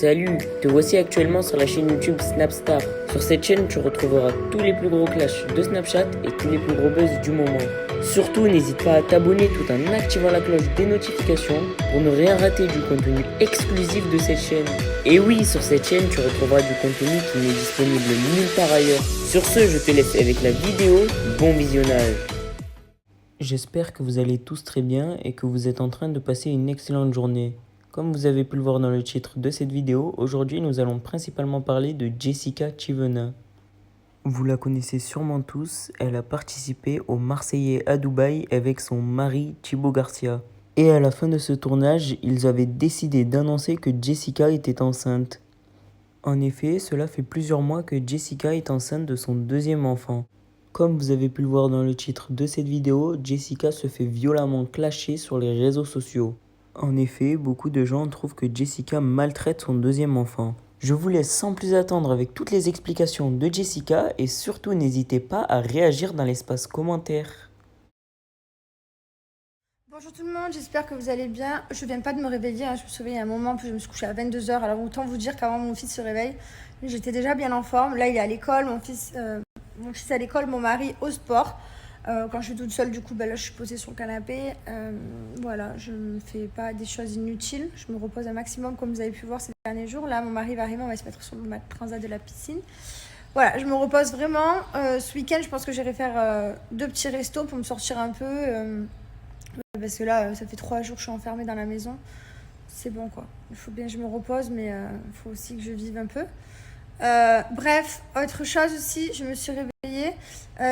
Salut, te voici actuellement sur la chaîne YouTube Snapstar. Sur cette chaîne, tu retrouveras tous les plus gros clashs de Snapchat et tous les plus gros buzz du moment. Surtout, n'hésite pas à t'abonner tout en activant la cloche des notifications pour ne rien rater du contenu exclusif de cette chaîne. Et oui, sur cette chaîne, tu retrouveras du contenu qui n'est disponible nulle part ailleurs. Sur ce, je te laisse avec la vidéo. Bon visionnage. J'espère que vous allez tous très bien et que vous êtes en train de passer une excellente journée. Comme vous avez pu le voir dans le titre de cette vidéo, aujourd'hui nous allons principalement parler de Jessica Chivena. Vous la connaissez sûrement tous, elle a participé au Marseillais à Dubaï avec son mari Thibaut Garcia. Et à la fin de ce tournage, ils avaient décidé d'annoncer que Jessica était enceinte. En effet, cela fait plusieurs mois que Jessica est enceinte de son deuxième enfant. Comme vous avez pu le voir dans le titre de cette vidéo, Jessica se fait violemment clasher sur les réseaux sociaux. En effet, beaucoup de gens trouvent que Jessica maltraite son deuxième enfant. Je vous laisse sans plus attendre avec toutes les explications de Jessica et surtout n'hésitez pas à réagir dans l'espace commentaire. Bonjour tout le monde, j'espère que vous allez bien. Je viens pas de me réveiller, je me suis réveillée à un moment, puis je me suis couchée à 22h. Alors autant vous dire qu'avant mon fils se réveille, j'étais déjà bien en forme. Là il est à l'école, mon fils à l'école, mon mari au sport. Quand je suis toute seule, du coup, là, je suis posée sur le canapé. Voilà, je ne fais pas des choses inutiles. Je me repose un maximum, comme vous avez pu voir ces derniers jours. Là, mon mari va arriver, on va se mettre sur le mat transat de la piscine. Voilà, je me repose vraiment. Ce week-end, je pense que j'irai faire 2 petits restos pour me sortir un peu. Parce que là, ça fait 3 jours que je suis enfermée dans la maison. C'est bon, quoi. Il faut bien que je me repose, mais il faut aussi que je vive un peu. Bref, autre chose aussi, je me suis réveillée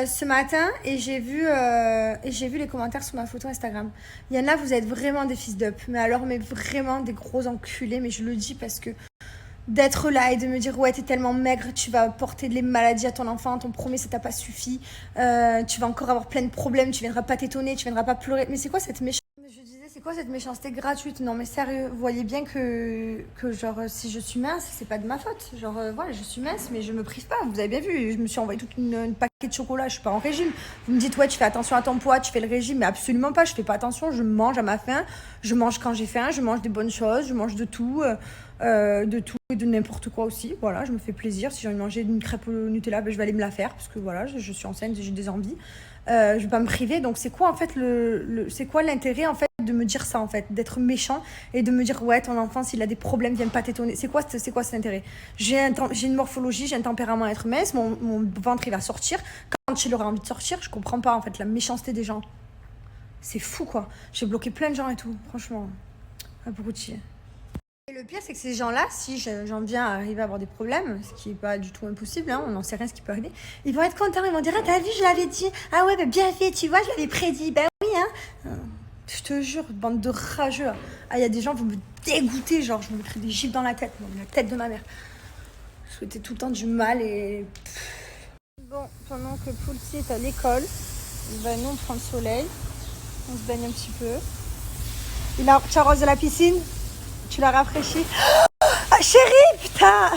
ce matin et j'ai vu les commentaires sur ma photo Instagram. Il y en a, vous êtes vraiment des fils d'up, mais alors mais vraiment des gros enculés, mais je le dis parce que d'être là et de me dire ouais t'es tellement maigre, tu vas porter des maladies à ton enfant, ton premier ça t'a pas suffi, tu vas encore avoir plein de problèmes, tu viendras pas t'étonner, tu viendras pas pleurer, mais c'est quoi cette méchanceté? Je disais, c'est quoi cette méchanceté gratuite? Non mais sérieux, vous voyez bien que genre si je suis mince, c'est pas de ma faute. Genre voilà, je suis mince mais je me prive pas. Vous avez bien vu, je me suis envoyé toute une paquet de chocolat, je suis pas en régime. Vous me dites ouais, tu fais attention à ton poids, tu fais le régime, mais absolument pas, je fais pas attention, je mange à ma faim, je mange quand j'ai faim, je mange des bonnes choses, je mange de tout et de n'importe quoi aussi. Voilà, je me fais plaisir. Si j'ai envie de manger une crêpe au Nutella, je vais aller me la faire parce que voilà, je suis enceinte, j'ai des envies. Je vais pas me priver. Donc c'est quoi en fait c'est quoi l'intérêt en fait de me dire ça en fait, d'être méchant et de me dire ouais ton enfant s'il a des problèmes viens pas t'étonner. C'est quoi cet intérêt? J'ai une morphologie, j'ai un tempérament à être mince, mon ventre il va sortir quand il aura envie de sortir. Je comprends pas en fait la méchanceté des gens. C'est fou quoi. J'ai bloqué plein de gens et tout. Franchement, abruti. Et le pire, c'est que ces gens-là, si j'en viens à arriver à avoir des problèmes, ce qui n'est pas du tout impossible, hein, on n'en sait rien ce qui peut arriver, ils vont être contents, ils vont dire « Ah, t'as vu, je l'avais dit. Ah ouais, bah, bien fait, tu vois, je l'avais prédit. Ben oui, hein. » Je te jure, bande de rageux. Ah, il y a des gens qui vont me dégoûter, genre, je me mettrais des gifles dans la tête, la tête de ma mère. Je souhaitais tout le temps du mal et... Bon, pendant que Poulsi est à l'école, nous, on prend le soleil, on se baigne un petit peu. Tu arroses de la piscine? Tu l'as rafraîchi? Ah, chérie, putain!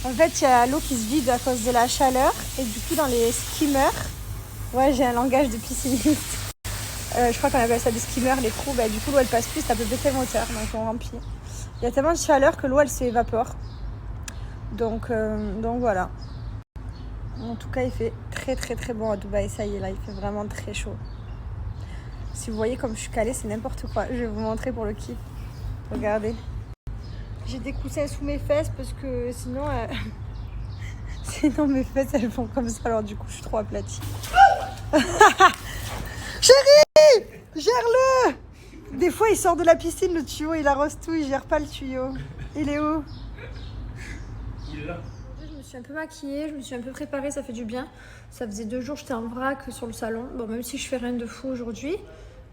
En fait, il y a l'eau qui se vide à cause de la chaleur. Et du coup, dans les skimmers... Ouais, j'ai un langage de pisciniste. Je crois qu'on appelle ça des skimmers, les trous. Bah, du coup, l'eau, elle passe plus, ça peut baisser le moteur. Donc, on remplit. Il y a tellement de chaleur que l'eau, elle s'évapore. Donc voilà. En tout cas, il fait très, très, très bon à Dubaï. Ça y est, là, il fait vraiment très chaud. Si vous voyez comme je suis calée, c'est n'importe quoi. Je vais vous montrer pour le kiff. Regardez. J'ai des coussins sous mes fesses parce que sinon... sinon mes fesses elles font comme ça. Alors du coup je suis trop aplatie. Chérie, gère-le. Des fois il sort de la piscine le tuyau, il arrose tout, il gère pas le tuyau. Il est où? Il est là. Je me suis un peu maquillée, je me suis un peu préparée, ça fait du bien. Ça faisait 2 jours j'étais en vrac sur le salon. Bon, même si je fais rien de fou aujourd'hui.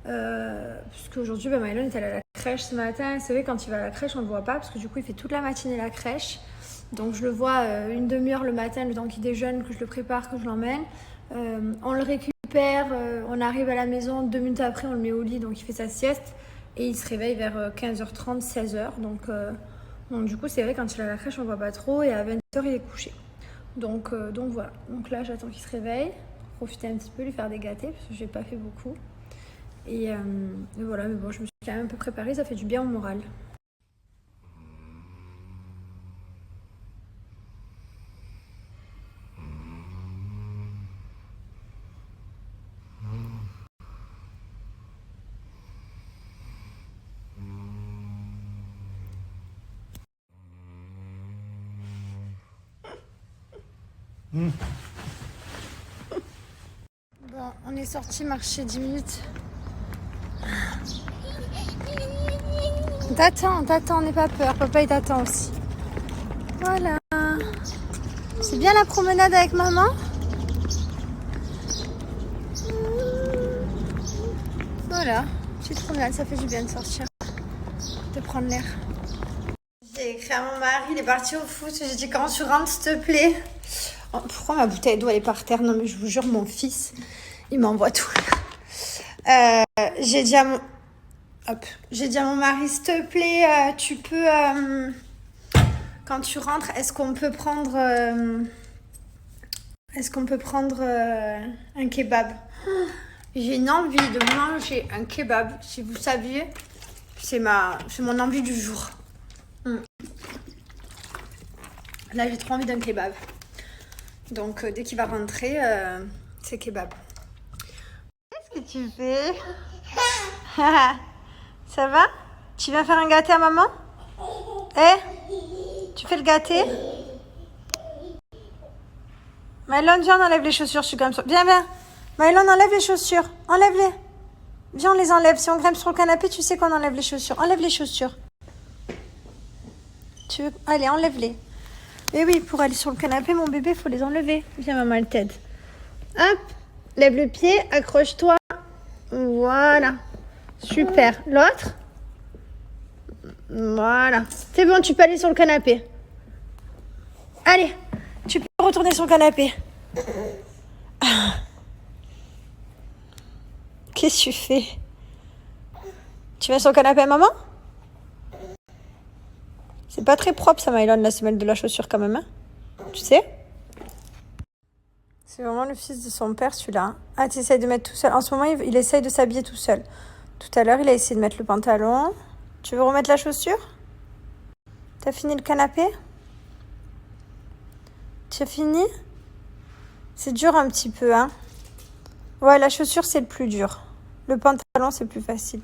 Puisque aujourd'hui Mylon est allé à la crèche ce matin. C'est vrai, quand il va à la crèche on le voit pas parce que du coup il fait toute la matinée la crèche. Donc je le vois une demi-heure le matin, le temps qu'il déjeune, que je le prépare, que je l'emmène. On le récupère, on arrive à la maison, 2 minutes après on le met au lit, donc il fait sa sieste et il se réveille vers 15h30, 16h. Donc du coup c'est vrai, quand il est à la crèche on le voit pas trop et à 20h il est couché. Donc voilà, donc là j'attends qu'il se réveille, profiter un petit peu, lui faire des gâtés parce que j'ai pas fait beaucoup. Et voilà, mais bon, je me suis quand même un peu préparée, ça fait du bien au moral. Bon, on est sorti marcher 10 minutes. T'attends, n'aie pas peur. Papa, il t'attend aussi. Voilà. C'est bien la promenade avec maman? Voilà. Petite promenade, ça fait du bien de sortir. De prendre l'air. J'ai écrit à mon mari, il est parti au foot. J'ai dit, quand tu rentres, s'il te plaît. Oh, pourquoi ma bouteille d'eau elle est par terre? Non, mais je vous jure, mon fils, il m'envoie tout. J'ai dit à mon mari, s'il te plaît, tu peux, quand tu rentres, est-ce qu'on peut prendre un kebab? J'ai une envie de manger un kebab, si vous saviez. C'est mon envie du jour. Là, j'ai trop envie d'un kebab. Donc, dès qu'il va rentrer, c'est kebab. Qu'est-ce que tu fais? Ça va? Tu viens faire un gâté à maman? Tu fais le gâté? Mylon, viens, on enlève les chaussures, je suis comme ça. Viens. Mylon, enlève les chaussures. Enlève-les. Viens, on les enlève. Si on grimpe sur le canapé, tu sais qu'on enlève les chaussures. Enlève les chaussures. Allez, enlève-les. Et oui, pour aller sur le canapé, mon bébé, il faut les enlever. Viens, maman, elle t'aide. Hop, lève le pied, accroche-toi. Voilà. Super. L'autre? Voilà. C'est bon, tu peux aller sur le canapé. Allez, tu peux retourner sur le canapé. Qu'est-ce que tu fais? Tu vas sur le canapé, maman? C'est pas très propre, ça, Mylon, la semelle de la chaussure, quand même. Hein, tu sais? C'est vraiment le fils de son père, celui-là. Ah, tu essayes de mettre tout seul. En ce moment, il essaye de s'habiller tout seul. Tout à l'heure, il a essayé de mettre le pantalon. Tu veux remettre la chaussure? T'as fini le canapé? Tu as fini? C'est dur un petit peu, hein? Ouais, la chaussure, c'est le plus dur. Le pantalon, c'est plus facile.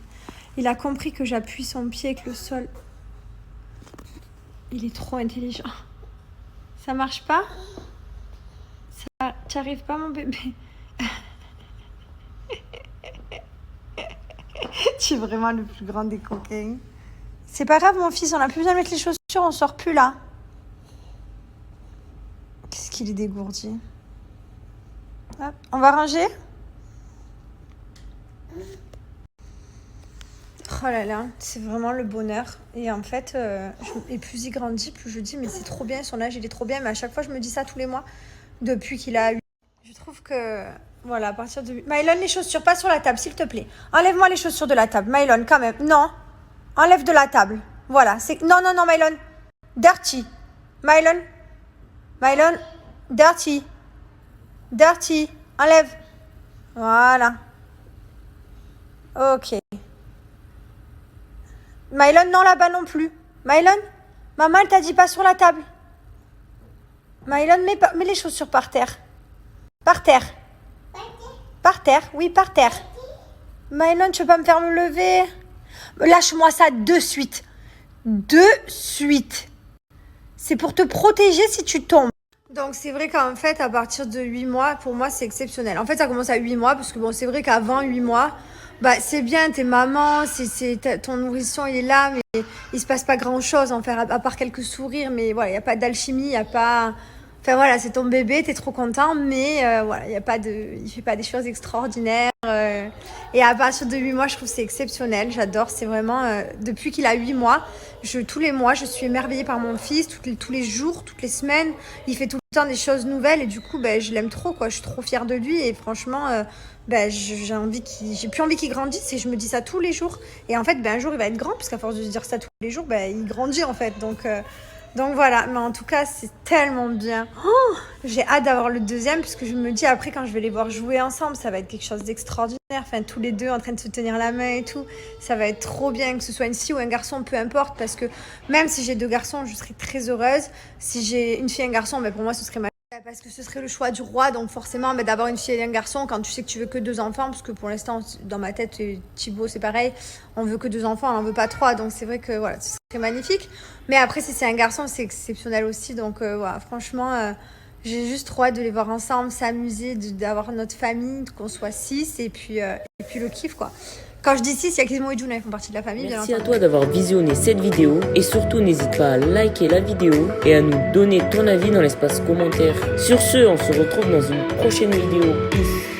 Il a compris que j'appuie son pied avec le sol. Il est trop intelligent. Ça marche pas? Tu arrives pas, mon bébé? Tu es vraiment le plus grand des coquins. C'est pas grave, mon fils, on a plus besoin de mettre les chaussures, on sort plus là. Qu'est-ce qu'il est dégourdi. Hop, on va ranger? Oh là là, c'est vraiment le bonheur. Et en fait, et plus il grandit, plus je dis, mais c'est trop bien, son âge, il est trop bien. Mais à chaque fois, je me dis ça tous les mois, depuis qu'il a 8. Je trouve que, voilà, à partir de 8. Mylon, les chaussures, pas sur la table, s'il te plaît. Enlève-moi les chaussures de la table. Mylon, quand même. Non, enlève de la table. Voilà, c'est... Non, Mylon. Dirty. Mylon, dirty. Dirty. Enlève. Voilà. Ok. Mylon, non, là-bas non plus. Mylon, maman, elle t'a dit pas sur la table. Mylon, mets les chaussures par terre. Par terre. Par terre, oui, par terre. Mylon, tu veux pas me faire me lever? Lâche-moi ça de suite. De suite. C'est pour te protéger si tu tombes. Donc, c'est vrai qu'en fait, à partir de 8 mois, pour moi, c'est exceptionnel. En fait, ça commence à 8 mois, parce que bon, c'est vrai qu'avant 8 mois, bah, c'est bien, t'es maman, ton nourrisson, il est là, mais il se passe pas grand-chose, en fait, à part quelques sourires, mais voilà, il n'y a pas d'alchimie, il n'y a pas... Enfin, voilà, c'est ton bébé, t'es trop content, mais voilà, il fait pas des choses extraordinaires. Et à partir de 8 mois, je trouve que c'est exceptionnel, j'adore, c'est vraiment... depuis qu'il a 8 mois, tous les mois, je suis émerveillée par mon fils, tous les jours, toutes les semaines, il fait tout le temps des choses nouvelles, et du coup, ben, je l'aime trop, quoi, je suis trop fière de lui, et franchement... Ben, j'ai plus envie qu'il grandisse et je me dis ça tous les jours. Et en fait, ben, un jour, il va être grand, parce qu'à force de se dire ça tous les jours, ben, il grandit en fait. Donc voilà, mais en tout cas, c'est tellement bien. Oh, j'ai hâte d'avoir le deuxième, parce que je me dis après, quand je vais les voir jouer ensemble, ça va être quelque chose d'extraordinaire. Enfin, tous les deux en train de se tenir la main et tout, ça va être trop bien, que ce soit une fille ou un garçon, peu importe, parce que même si j'ai 2 garçons, je serai très heureuse. Si j'ai une fille et un garçon, ben, pour moi, ce serait parce que ce serait le choix du roi, donc forcément d'avoir une fille et un garçon quand tu sais que tu veux que 2 enfants, parce que pour l'instant dans ma tête Thibaut c'est pareil, on veut que 2 enfants, on n'en veut pas 3, donc c'est vrai que voilà, ce serait magnifique. Mais après si c'est un garçon c'est exceptionnel aussi, donc voilà, franchement J'ai juste trop hâte de les voir ensemble, s'amuser, d'avoir notre famille, qu'on soit 6 et puis le kiff quoi. Quand je dis 6, il y a Clément et Juna, ils font partie de la famille. Merci à toi d'avoir visionné cette vidéo et surtout n'hésite pas à liker la vidéo et à nous donner ton avis dans l'espace commentaire. Sur ce, on se retrouve dans une prochaine vidéo. Peace.